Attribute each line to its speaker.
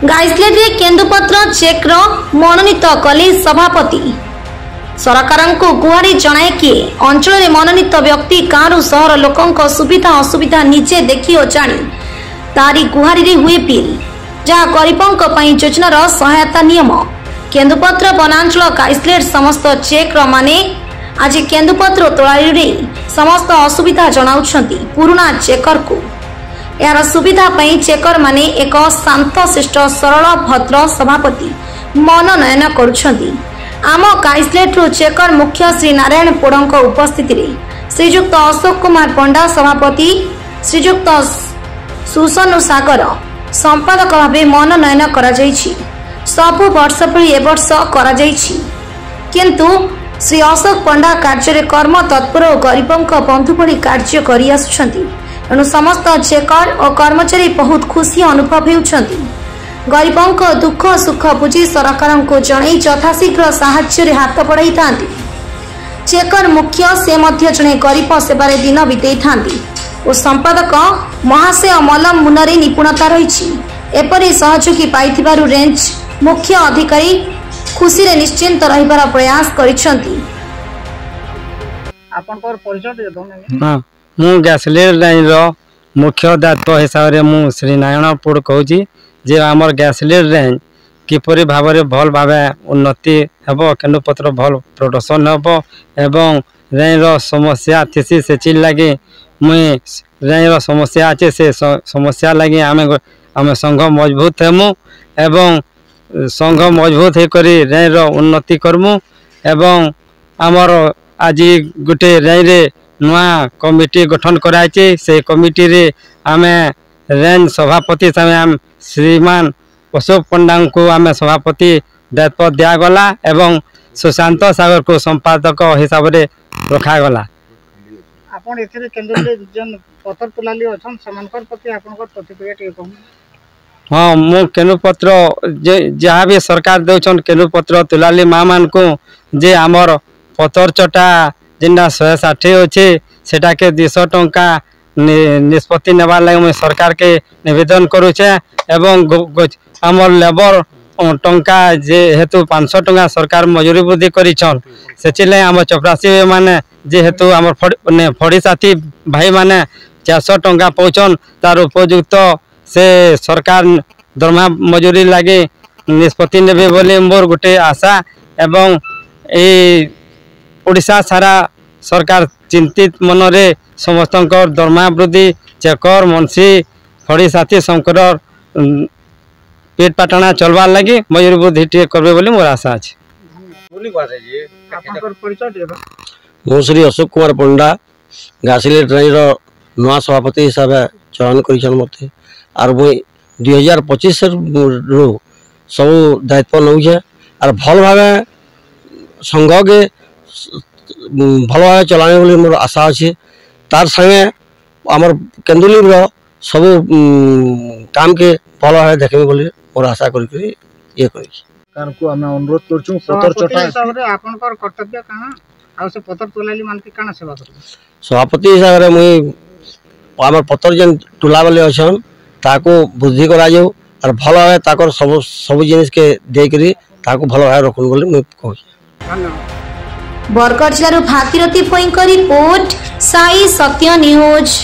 Speaker 1: गाइसलेट केन्दुपत्र चेक्र मनोनीत कले सभापति सरकार को गुहारी जनाए कि अंचल में मनोनीत व्यक्ति गाँव सहर लोकों सुविधा असुविधा निजे देखी और जानी तारी गुहारी हुए पील जहाँ गरीबों योजनार सहायता नियम केन्दुपत्र वनांचल गाइसलेट समस्त चेक्र माने आज केन्दुपत्र तोलाड़ी समस्त असुविधा जनाउछंती पुराना चेकर को यार सुविधा पई चेकर माने एक शांत शिष्ट सरल भद्र सभापति मनोनयन करुछंती। आम गाइसलेट चेकर मुख्य श्री नारायण पोड़क उपस्थिति रे श्रीजुक्त अशोक कुमार पंडा सभापति श्रीजुक्त सुसनु सागर संपादक भाव मनोनयन करा जायछि। सबु वर्ष भली ए वर्ष करा जायछि किंतु श्री अशोक पंडा कार्य कर्म तत्पर और गरीबों बंधु भली कार्य करि आसुछंती। एणु समस्त चेकर और कर्मचारी बहुत खुशी अनुभव होउछंती। गरीबों दुख सुख बुझी सरकार को जणई यथाशीघ्र साहाय्य हाथ बढ़ाई थांती। चेकर मुख्य से मध्य जणे गरीब सेवारे दिन बिताई थांती और संपादक महाशय मलम मुनरे निपुणता रही एपरी सहयोगी पाइथिबारु रेंज मुख्य अधिकारी खुशी रे निश्चिंत रहिबार प्रयास करिसंती।
Speaker 2: आपनकर परिचय दे दो ने।
Speaker 3: हां मु गैसलेट लाइन रो मुख्य दायित्व हिसाब रे मु श्री नारायण पुर कहूची जे हमर गैसलेट रेंज किपरि भाबरे भल भाबे उन्नति हेबो केन्दुपत्र भल प्रोडक्शन हेबो एवं रेंज रो समस्या थिसी से चिल लागे मुई रेंज रो समस्या আছে से समस्या लागे आमे संघ मजबूत हेमु एवं संघ मजबूत हे करी रेंज रो उन्नति करमु एवं आमर आज गोटे रेंज रे नुआ कमिटी गठन कराइछे से कमिटी रे आमे रेंज सभापति सामे श्रीमान अशोक पंडा को आमे सभापति दायित्व दिया गला एवं सुशांत सागर को संपादक हिसाब रे रखा गला।
Speaker 2: आपण एथरे केंद्र रे जन पत्र तुलाली अछन समानकर प्रति आपनकर प्रतिक्रिया टे कहू।
Speaker 3: हाँ मु केन्दुपत्र जहाँ भी सरकार दौन केन्दुपत्र तुलाली माँ मान को जे आमर पतर चटा जिनटा 160 अच्छे सेटा के 200 टंका निष्पत्ति नेबार लगे मैं सरकार के निवेदन करुचे एवं आमर लेबर टंका जे हेतु 500 टंका सरकार मजूरी वृद्धि करिछन से आम चपरासी माने जे हेतु आम फड़ी साथी भाई माने 400 टंका पहुँचन तार उपयुक्त से सरकार दरमा मजूरी लगे निष्पत्ति नेबे बोले मोर गोटे आशा एवं ओडिशा सारा सरकार चिंतित मनरे समस्त दरमा वृद्धि चेकर मुंशी फड़ी साथी शंकर पेट पाटना चलवार लगे मजूरी वृद्धि टे करबे बोली मोर आशा अछि।
Speaker 4: मु श्री अशोक कुमार पंडा गाइसलेट रेंज रो नुआ सभापति हिसाब से चयन करिछन मते आर मुई 2025 रु सब दायित्व नौछे और भल भावे संघ के भल भावे चलाने बोली मोर आशा अच्छे तार संगे आमर केन्दुली सब काम के भल भावे देखबे बोली मोर आशा करी ये करी
Speaker 2: कार को हम अनुरोध करछु पत्र चटा हिसाब रे आपनकर कर्तव्य कहां आ से पत्र तुलाली मान के काना सेवा करबो
Speaker 4: सभापति हिसाब रे मुई आमर पत्र जन तुला वाले अछन ताको बुद्धि करा जाऊ और भल भावे ताकर सब जिनिस के दे करी ताको भल भावे रखन बोली मैं कहू।
Speaker 1: बरगढ़ जिल्लार भागीरथी फोईंक रिपोर्ट साई सत्य न्यूज।